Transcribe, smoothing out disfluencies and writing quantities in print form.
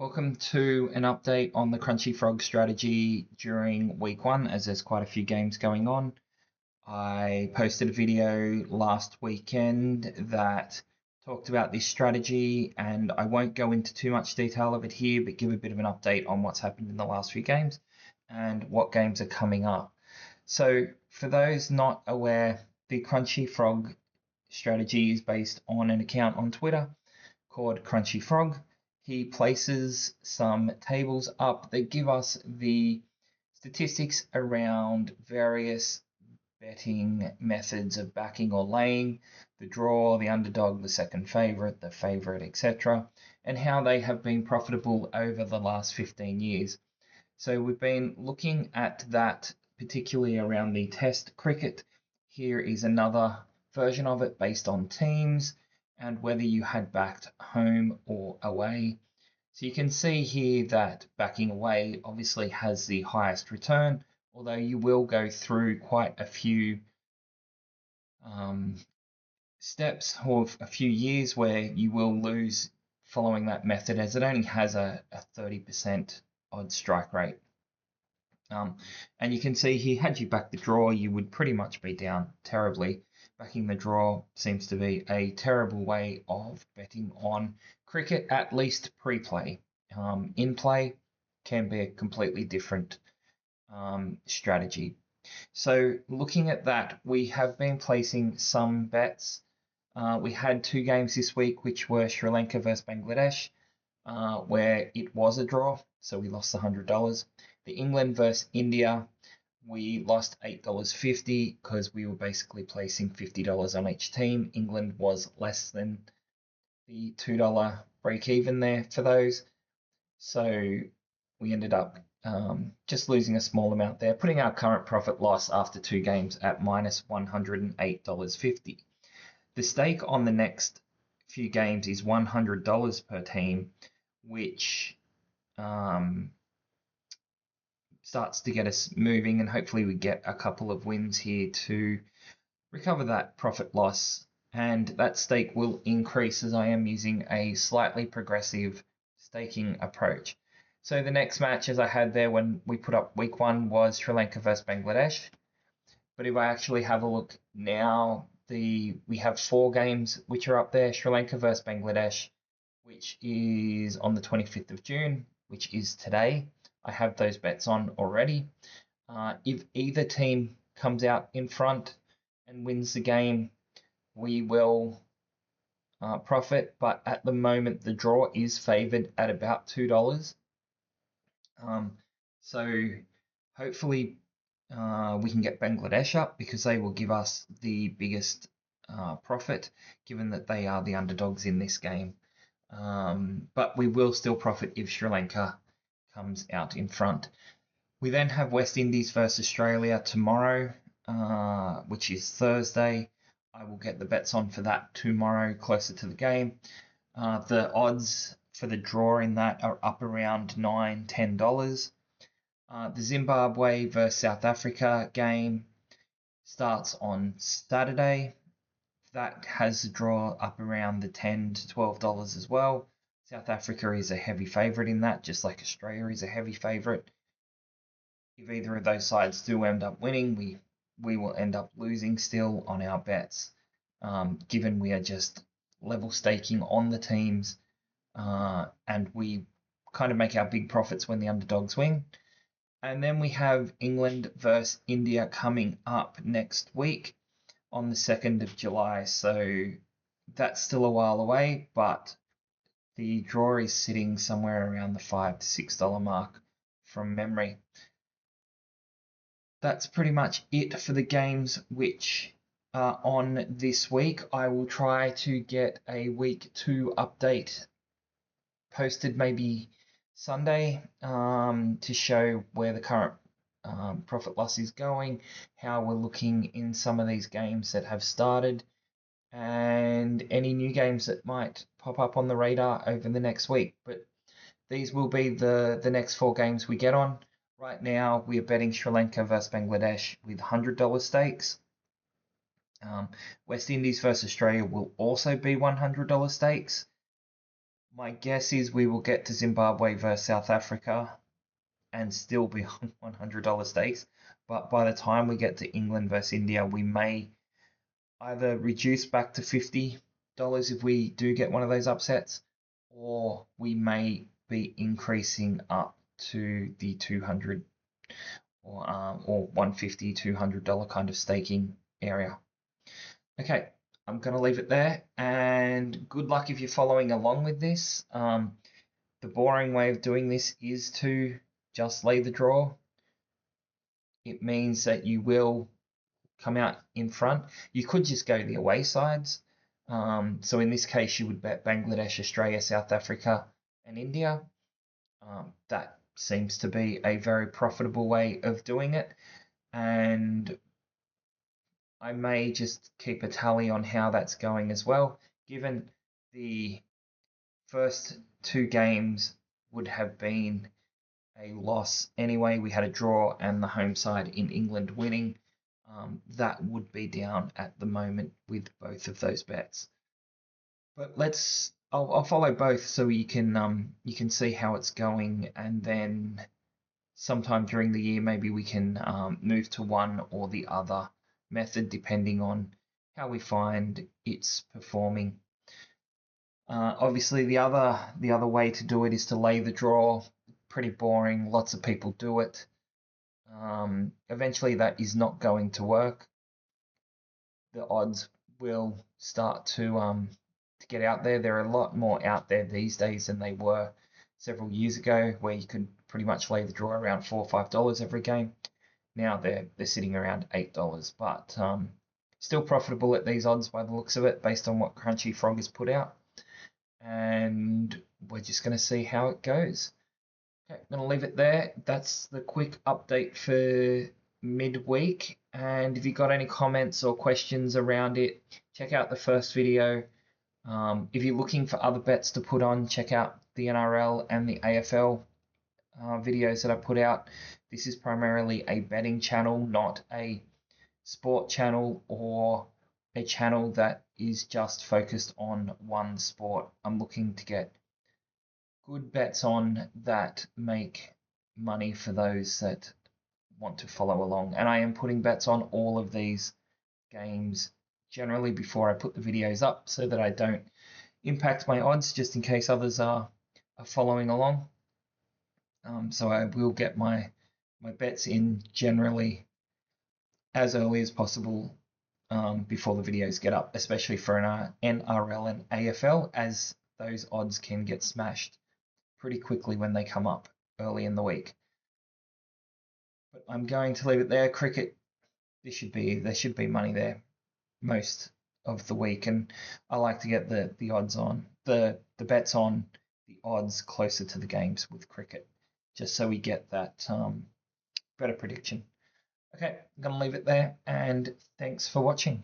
Welcome to an update on the Crunchy Frog strategy during week one, as there's quite a few games going on. I posted a video last weekend that talked about this strategy, and I won't go into too much detail of it here, but give a bit of an update on what's happened in the last few games and what games are coming up. So, for those not aware, the Crunchy Frog strategy is based on an account on Twitter called Crunchy Frog. He places some tables up that give us the statistics around various betting methods of backing or laying, the draw, the underdog, the second favourite, the favourite, etc., and how they have been profitable over the last 15 years. So we've been looking at that particularly around the test cricket. Here is another version of it based on teams and whether you had backed home or away. So you can see here that backing away obviously has the highest return, although you will go through quite a few steps or a few years where you will lose following that method, as it only has a 30% odd strike rate. And you can see here, had you backed the draw, you would pretty much be down terribly. Backing the draw seems to be a terrible way of betting on cricket, at least pre-play. In play can be a completely different strategy. So looking at that, we have been placing some bets. We had two games this week, which were Sri Lanka versus Bangladesh, where it was a draw, so we lost $100. The England versus India, we lost $8.50 because we were basically placing $50 on each team. England was less than the $2 break even there for those. So we ended up just losing a small amount there, putting our current profit loss after two games at minus $108.50. The stake on the next few games is $100 per team, which starts to get us moving, and hopefully we get a couple of wins here to recover that profit loss. And that stake will increase as I am using a slightly progressive staking approach. So the next match, as I had there when we put up week one, was Sri Lanka versus Bangladesh. But if I actually have a look now, we have four games which are up there. Sri Lanka versus Bangladesh, which is on the 25th of June, which is today. I have those bets on already. If either team comes out in front and wins the game, we will profit. But at the moment, the draw is favoured at about $2. So hopefully we can get Bangladesh up because they will give us the biggest profit, given that they are the underdogs in this game. But we will still profit if Sri Lanka comes out in front. We then have West Indies versus Australia tomorrow, which is Thursday. I will get the bets on for that tomorrow, closer to the game. The odds for the draw in that are up around $9, $10. The Zimbabwe versus South Africa game starts on Saturday. That has a draw up around the $10 to $12 as well. South Africa is a heavy favourite in that, just like Australia is a heavy favourite. If either of those sides do end up winning, we will end up losing still on our bets, given we are just level staking on the teams, and we kind of make our big profits when the underdogs win. And then we have England versus India coming up next week on the 2nd of July. So that's still a while away, but the draw is sitting somewhere around the $5 to $6 mark from memory. That's pretty much it for the games which are on this week. I will try to get a week 2 update posted maybe Sunday to show where the current profit loss is going, how we're looking in some of these games that have started, and any new games that might pop up on the radar over the next week. But these will be the next four games we get on. Right now, we are betting Sri Lanka versus Bangladesh with $100 stakes. West Indies versus Australia will also be $100 stakes. My guess is we will get to Zimbabwe versus South Africa and still be on $100 stakes. But by the time we get to England versus India, we may either reduce back to $50 if we do get one of those upsets, or we may be increasing up to the 200 or 150, $200 kind of staking area. Okay, I'm going to leave it there, and good luck if you're following along with this. The boring way of doing this is to just lay the draw. It means that you will come out in front. You could just go the away sides. So in this case, you would bet Bangladesh, Australia, South Africa, and India. That seems to be a very profitable way of doing it. And I may just keep a tally on how that's going as well, given the first two games would have been a loss anyway. We had a draw and the home side in England winning. That would be down at the moment with both of those bets. But I'll follow both so you can see how it's going, and then sometime during the year maybe we can move to one or the other method depending on how we find it's performing. Obviously, the other way to do it is to lay the draw. Pretty boring. Lots of people do it. Eventually, that is not going to work. The odds will start to get out there. There are a lot more out there these days than they were several years ago, where you could pretty much lay the draw around $4 or $5 every game. Now they're sitting around $8, but still profitable at these odds by the looks of it, based on what Crunchy Frog has put out. And we're just going to see how it goes. Okay, I'm going to leave it there. That's the quick update for midweek. And if you've got any comments or questions around it, check out the first video. If you're looking for other bets to put on, check out the NRL and the AFL videos that I put out. This is primarily a betting channel, not a sport channel or a channel that is just focused on one sport. I'm looking to get good bets on that make money for those that want to follow along. And I am putting bets on all of these games generally before I put the videos up so that I don't impact my odds, just in case others are following along. So I will get my bets in generally as early as possible before the videos get up, especially for an NRL and AFL, as those odds can get smashed pretty quickly when they come up early in the week. But I'm going to leave it there. Cricket, there should be money there most of the week, and I like to get the odds on the bets on the odds closer to the games with cricket, just so we get that better prediction. Okay, I'm gonna leave it there, and thanks for watching.